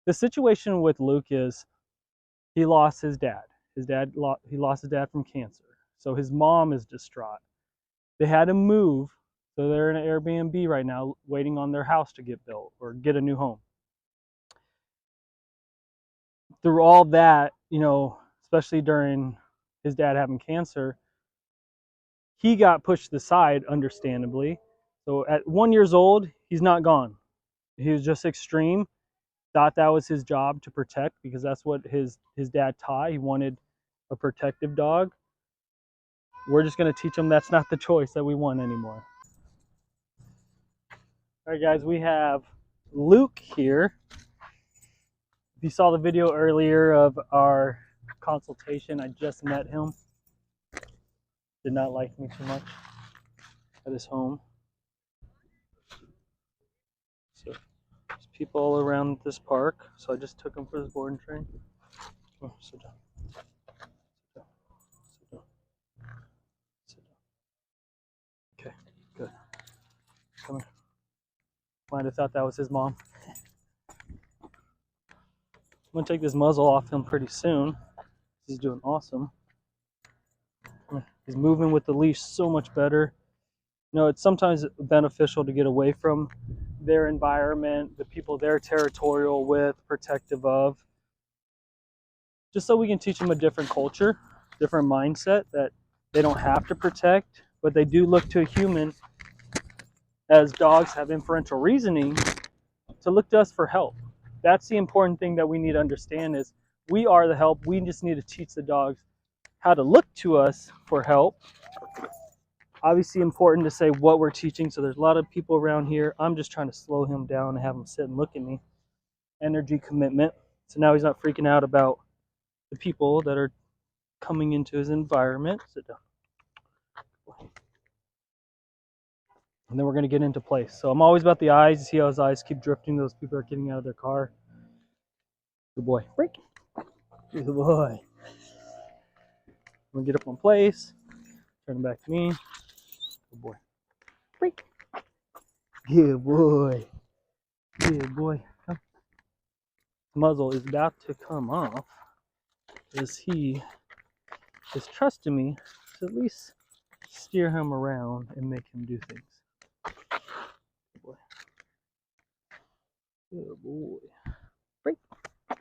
The situation with Luke is he lost his dad. He lost his dad from cancer. So his mom is distraught. They had to move, so they're in an Airbnb right now waiting on their house to get built or get a new home. Through all that, especially during his dad having cancer, he got pushed aside, understandably. So at 1 year old, he's not gone. He was just extreme. Thought that was his job to protect because that's what his dad taught. He wanted a protective dog. We're just going to teach him that's not the choice that we want anymore. All right, guys, we have Luke here. If you saw the video earlier of our consultation, I just met him. Did not like me too much at his home. So there's people all around this park. So I just took him for his boarding train. Oh, sit down. Sit down. Sit down. Sit down. Okay, good. Come here. Might have thought that was his mom. I'm gonna take this muzzle off him pretty soon. He's doing awesome. He's moving with the leash so much better. It's sometimes beneficial to get away from their environment, the people they're territorial with, protective of, just so we can teach them a different culture, different mindset that they don't have to protect, but they do look to a human, as dogs have inferential reasoning, to look to us for help. That's the important thing that we need to understand is we are the help. We just need to teach the dogs how to look to us for help. Obviously important to say what we're teaching. So there's a lot of people around here. I'm just trying to slow him down and have him sit and look at me. Energy commitment. So now he's not freaking out about the people that are coming into his environment. Sit down. And then we're going to get into place. So I'm always about the eyes. You see how his eyes keep drifting. Those people are getting out of their car. Good boy. Break. Good boy. I'm going to get up on place. Turn him back to me. Good boy. Break. Good boy. Good boy. Come. Muzzle is about to come off as he is trusting me to at least steer him around and make him do things. Good boy. Good boy. Break. I'm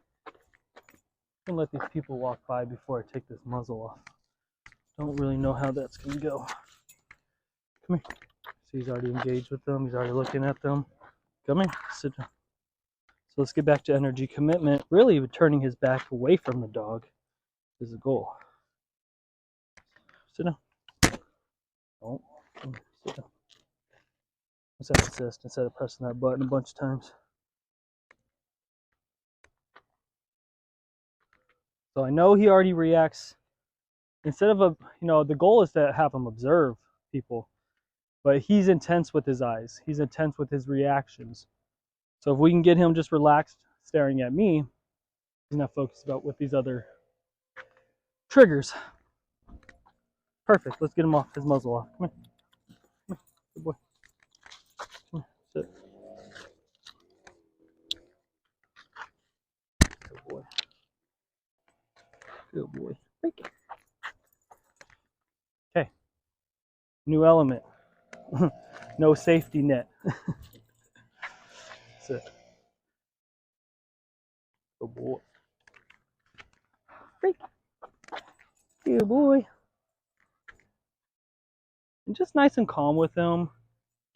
gonna let these people walk by before I take this muzzle off. Don't really know how that's gonna go. Come here. See, he's already engaged with them. He's already looking at them. Come here. Sit down. So let's get back to energy commitment. Really, turning his back away from the dog is the goal. Sit down. Oh, sit down. Let's have assist instead of pressing that button a bunch of times. So I know he already reacts. Instead of the goal is to have him observe people, but he's intense with his eyes. He's intense with his reactions. So if we can get him just relaxed, staring at me, he's not focused about with these other triggers. Perfect. Let's get him off his muzzle off. Come here. Come here. Good boy. Come here. Sit. Good boy. Good boy. Break. Okay. New element. No safety net. Sit. Good boy. Break. Good boy. And just nice and calm with him,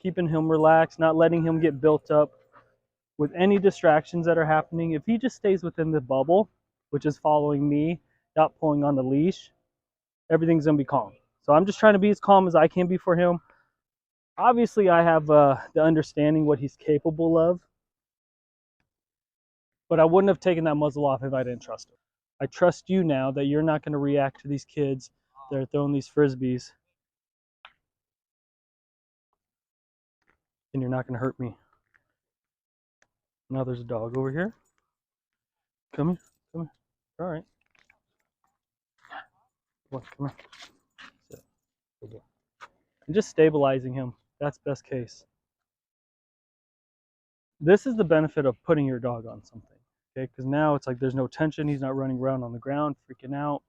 keeping him relaxed, not letting him get built up with any distractions that are happening. If he just stays within the bubble, which is following me, not pulling on the leash, everything's gonna be calm. So I'm just trying to be as calm as I can be for him. Obviously, I have the understanding what he's capable of, but I wouldn't have taken that muzzle off if I didn't trust him. I trust you now that you're not going to react to these kids that are throwing these frisbees, and you're not going to hurt me. Now there's a dog over here. Come here. Come here. All right. Come on, come here. Sit. Good boy. And just stabilizing him. That's best case. This is the benefit of putting your dog on something. okay? Because now it's like there's no tension. He's not running around on the ground, freaking out.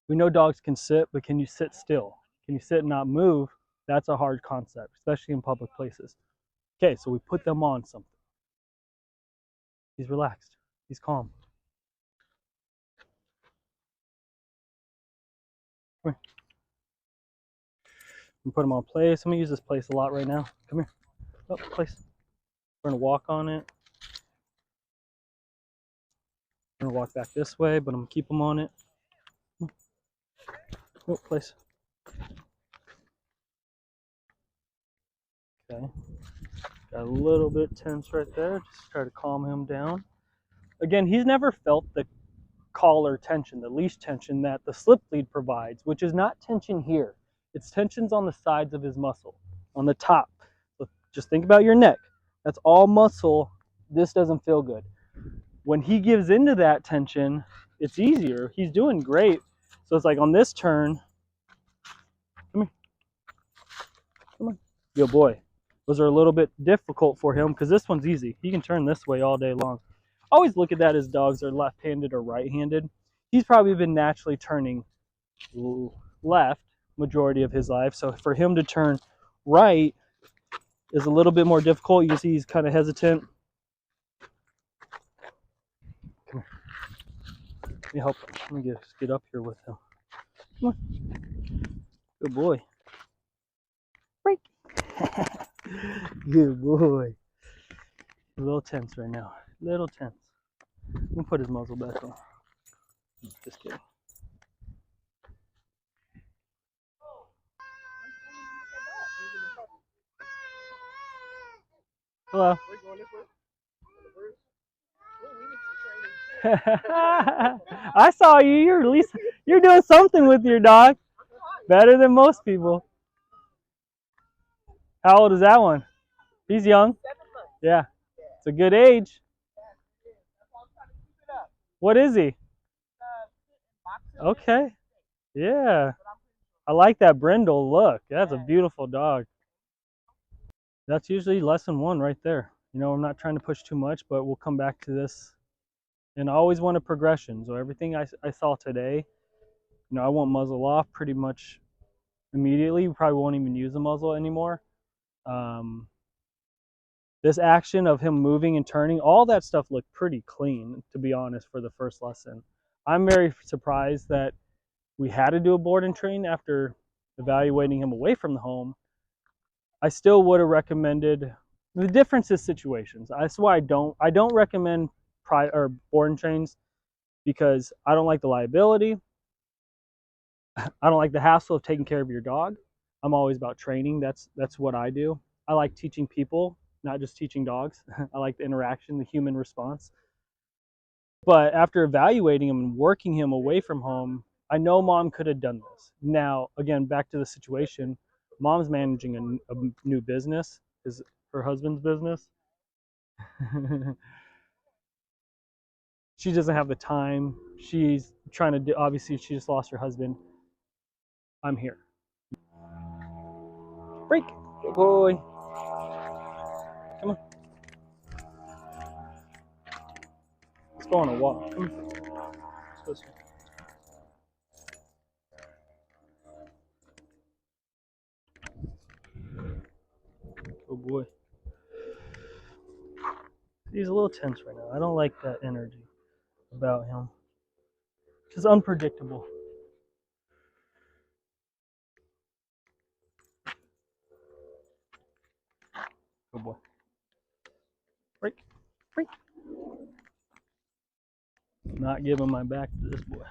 We know dogs can sit, but can you sit still? Can you sit and not move? That's a hard concept, especially in public places. Okay, so we put them on something. He's relaxed. He's calm. Come here. We put him on place. I'm gonna use this place a lot right now. Come here. Oh, place. We're gonna walk on it. We're gonna walk back this way, but I'm gonna keep him on it. Oh, place. Okay. Got a little bit tense right there. Just try to calm him down. Again, he's never felt the collar tension, the leash tension that the slip lead provides, which is not tension here. It's tensions on the sides of his muscle, on the top. So just think about your neck. That's all muscle. This doesn't feel good. When he gives into that tension, it's easier. He's doing great. So it's like on this turn, come here, come on, good boy. Those are a little bit difficult for him because this one's easy. He can turn this way all day long. Always look at that as dogs are left-handed or right-handed. He's probably been naturally turning left majority of his life. So for him to turn right is a little bit more difficult. You can see he's kind of hesitant. Come here. Let me help him. Let me get up here with him. Come on. Good boy. Break. Good boy. A little tense right now. Little tense. I'm gonna put his muzzle back on. Just kidding. Hello. I saw you. You're at least you're doing something with your dog. Better than most people. How old is that one? He's young. Yeah. It's a good age. What is he? Okay. Yeah. I like that brindle look. That's a beautiful dog. That's usually lesson one right there. You know, I'm not trying to push too much, but we'll come back to this. And I always want a progression. So everything I saw today, you know, I want muzzle off pretty much immediately. We probably won't even use the muzzle anymore. This action of him moving and turning, all that stuff looked pretty clean, to be honest, for the first lesson. I'm very surprised that we had to do a board and train after evaluating him away from the home. I still would have recommended. The difference is situations. That's why I don't recommend board and trains, because I don't like the liability. I don't like the hassle of taking care of your dog. I'm always about training. That's what I do. I like teaching people, not just teaching dogs. I like the interaction, the human response. But after evaluating him and working him away from home, I know mom could have done this. Now, again, back to the situation, mom's managing a new business, is her husband's business. She doesn't have the time. She's trying to do, obviously, she just lost her husband. I'm here. Break. Good boy. Come on. Let's go on a walk. Come on. Let's go. Good boy. He's a little tense right now. I don't like that energy about him. It's unpredictable. Good boy. Break. Break. Not giving my back to this boy.